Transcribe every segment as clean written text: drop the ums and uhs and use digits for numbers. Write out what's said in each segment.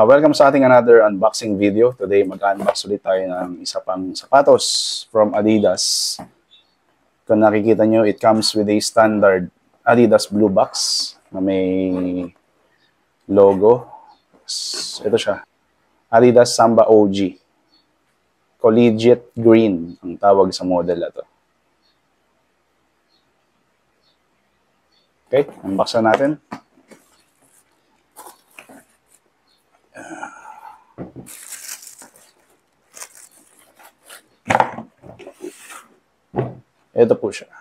Welcome sa ating another unboxing video. Today mag-unbox ulit tayo ng isa pang sapatos from Adidas. Kung nakikita nyo, it comes with a standard Adidas blue box na may logo. Ito siya, Adidas Samba OG. Collegiate Green ang tawag sa model na to. Okay, unbox na natin. Ito po siya.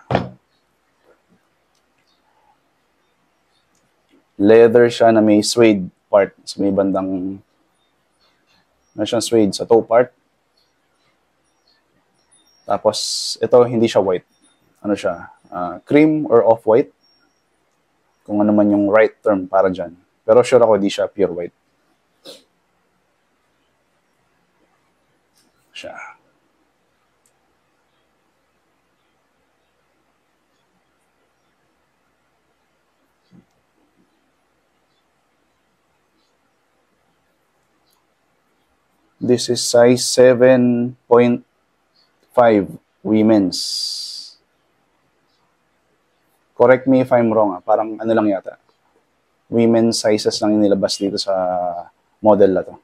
Leather siya na may suede part. So may bandang siyang suede sa toe part. Tapos ito hindi siya white. Ano siya? Cream or off-white. Kung ano man yung right term para dyan. Pero sure ako di siya pure white. Siya. This is size 7.5 women's. Correct me if I'm wrong. Parang ano lang yata. Women's sizes lang yung nilabas dito sa model na to.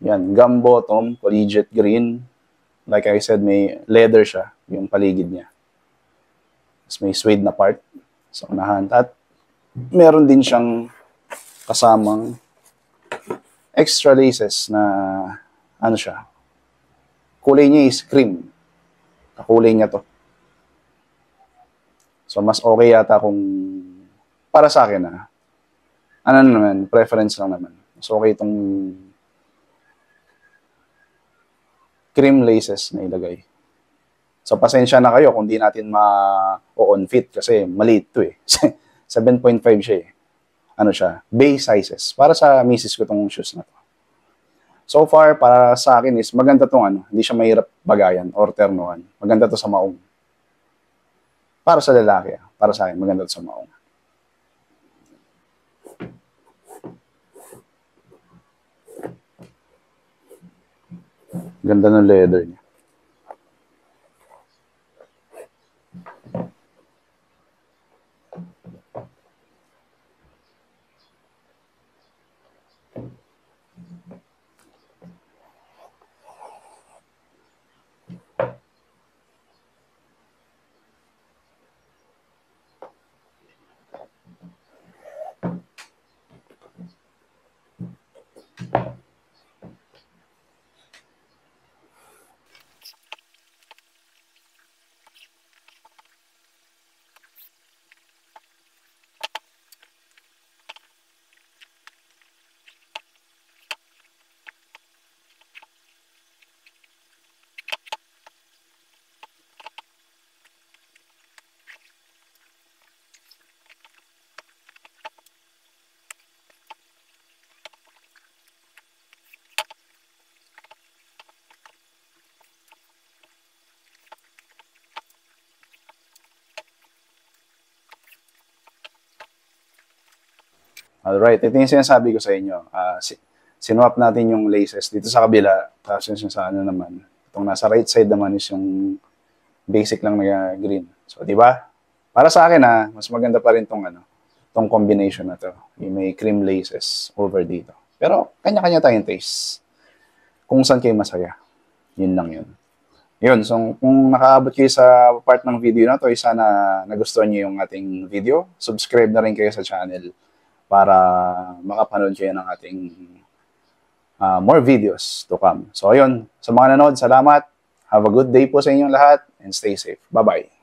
Yan, gum bottom, collegiate green. Like I said, may leather siya, yung paligid niya. Tapos may suede na part sa unahan. At meron din siyang kasamang extra laces na ano siya. Kulay niya is cream. Kakulay niya to. So mas okay yata kung para sa akin ano naman, preference lang naman. Mas okay itong cream laces na ilagay. So pasensya na kayo kung di natin ma-on fit kasi maliit to eh. 7.5 siya eh. Ano siya, base sizes. Para sa misis ko itong shoes na to. So far, para sa akin is maganda itong hindi siya mahirap bagayan or ternuhan. Maganda to sa maong. Para sa lalaki, para sa akin, maganda to sa maong. Ganda ng leather niya. Alright, ito yung sinasabi ko sa inyo. Sinwap natin yung laces dito sa kabila. Tapos yung sa ano naman. Itong nasa right side naman is yung basic lang na green. So, di ba? Para sa akin mas maganda pa rin tong combination na to. Yung may cream laces over dito. Pero kanya-kanya tayong taste. Kung saan kayo masaya. Yun lang yun. Yun, so kung nakaabot kayo sa part ng video na to, sana nagustuhan nyo yung ating video. Subscribe na rin kayo sa channel para makapanood kayo ng ating more videos to come. So ayun, sa mga nanood, salamat. Have a good day po sa inyong lahat and stay safe. Bye-bye.